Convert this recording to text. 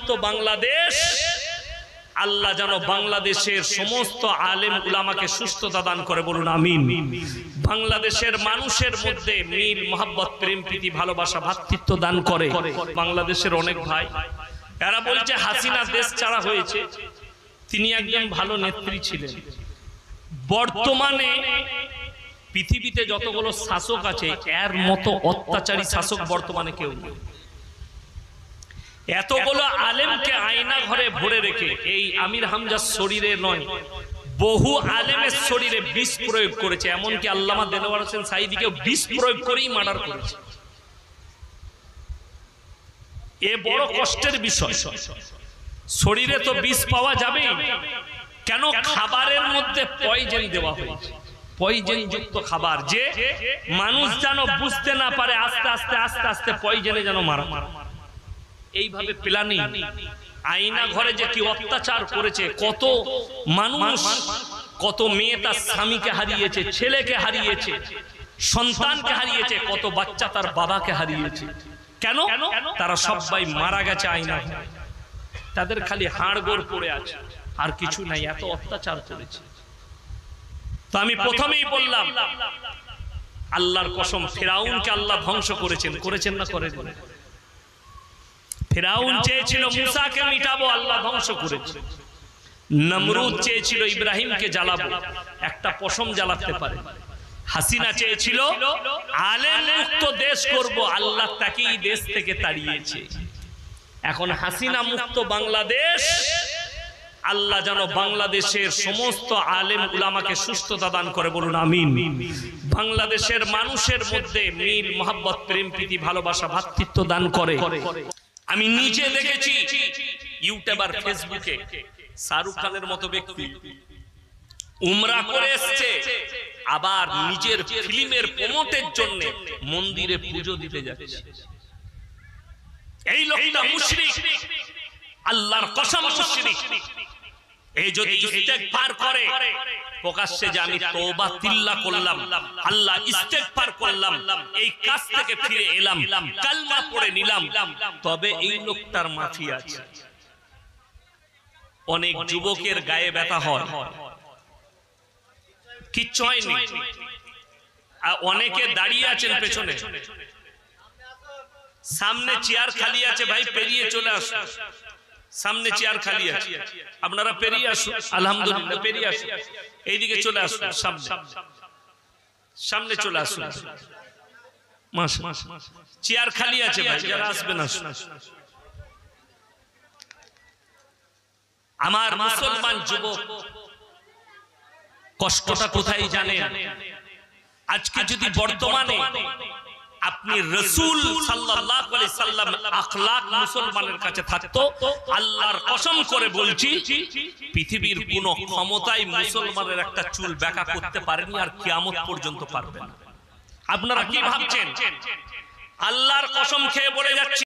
মুক্ত বাংলাদেশ, আল্লাহ যেন বাংলাদেশের সমস্ত আলেম উলামাকে সুস্থতা দান করে, বলুন আমিন। বাংলাদেশের মানুষের মধ্যে মিল, মহব্বত, প্রেম, প্রীতি, ভালোবাসা, ভ্রাতৃত্ব দান করে। বাংলাদেশের অনেক ভাই এরা বলছে হাসিনা দেশ ছাড়া হয়েছে, তিনি একজন ভালো নেত্রী ছিলেন। বর্তমানে পৃথিবীতে যতগুলো শাসক আছে এর মতো অত্যাচারী শাসক বর্তমানে কেউ নেই। এতগুলো আলেমকে আয়না ঘরে ভরে রেখে এই আমির হামজার শরীরে নয়, বহু আলেমের শরীরে বিষ প্রয়োগ করেছে, এমনকি আল্লামা দেলোয়ার হোসেন সাঈদীকে বিষ প্রয়োগ করেই মার্ডার করেছে। এ বড় কষ্টের বিষয়। শরীরে তো বিষ পাওয়া যাবে, কেন? খাবারের মধ্যে পয়জন দেওয়া হয়েছে, পয়জন যুক্ত খাবার, যে মানুষ যেন বুঝতে না পারে, আস্তে আস্তে আস্তে আস্তে পয়জনে যেন মারা। এইভাবে প্ল্যানিং, আয়না ঘরে যে কি অত্যাচার করেছে, কত মানুষ, কত মেয়ে তার স্বামীকে হারিয়েছে, ছেলেকে হারিয়েছে, সন্তানকে হারিয়েছে, কত বাচ্চা তার বাবাকে হারিয়েছে। কেন? তারা সবাই মারা গেছে আয়না ঘরে, তাদের খালি হাড়গোড় পড়ে আছে, আর কিছু নাই, এত অত্যাচার করেছে। তো আমি প্রথমেই বললাম, আল্লাহর কসম, ফিরাউনকে আল্লাহ ধ্বংস করেছেন, করেছেন না করেন? ফিরাউন চেয়েছিল মুসাকে মিটাবো, আল্লাহ ধ্বংস করেছে। নমরুদ চেয়েছিল ইব্রাহিমকে জ্বালাবো, একটা পশম জ্বালাতে পারে। হাসিনা চেয়েছিল আলেম মুক্ত দেশ করব, আল্লাহ তাকেই দেশ থেকে তাড়িয়েছে। এখন হাসিনা মুক্ত বাংলাদেশ, আল্লাহ যেন বাংলাদেশের সমস্ত আলেম উলামাকে সুস্থতা দান করে, বলুন আমিন। বাংলাদেশের মানুষের মধ্যে মিল, মহব্বত, প্রেম, প্রীতি, ভালোবাসা, ভ্রাতৃত্ব দান করে। আমি নিজে দেখেছি ইউটিউবার, ফেসবুকে শাহরুখ খানের মতো ব্যক্তি উমরা করে এসেছে, আবার নিজের ফিল্মের প্রমোটের জন্য মন্দিরে পুজো দিতে যাচ্ছে। এই লোকটা মুশরিক, আল্লাহর কসম মুশরিক। এই যদি ইস্তেগফার করে প্রকাশ্যে, যে আমি তওবা তিল্লা করলাম, আল্লাহ ইস্তেগফার করলাম, এই কাজ থেকে ফিরে এলাম, কালমা পড়ে নিলাম, তবে এই লোকটার মাফি আছে। অনেক যুবকের গায়ে ব্যথা হয়, কিচ্ছু হয়নি, অনেকে দাঁড়িয়ে আছেন পেছনে, সামনে চেয়ার খালি আছে, ভাই পেরিয়ে চলে আসুন, সামনে চেয়ার খালি আছে, আপনারা পেরিয়ে আসুন, আলহামদুলিল্লাহ পেরিয়ে আসুন, এইদিকে চলে আসুন, সামনে চলে আসুন, চেয়ার খালি আছে ভাই, যারা আসবেন আসুন। আমার মুসলমান যুবক, কষ্টটা কোথায় জানেন? আজকে যদি বর্তমানে আপনি রাসূল সাল্লাল্লাহু আলাইহি সাল্লাম আখলাক মুসলমানের কাছে থাকতো, আল্লাহর কসম করে বলছি, পৃথিবীর কোন ক্ষমতাই মুসলমানের একটা চুল বেঁকা করতে পারেনি, আর কিয়ামত পর্যন্ত পারবে না। আপনারা কি ভাবছেন? আল্লাহর কসম খেয়ে বলে যাচ্ছি,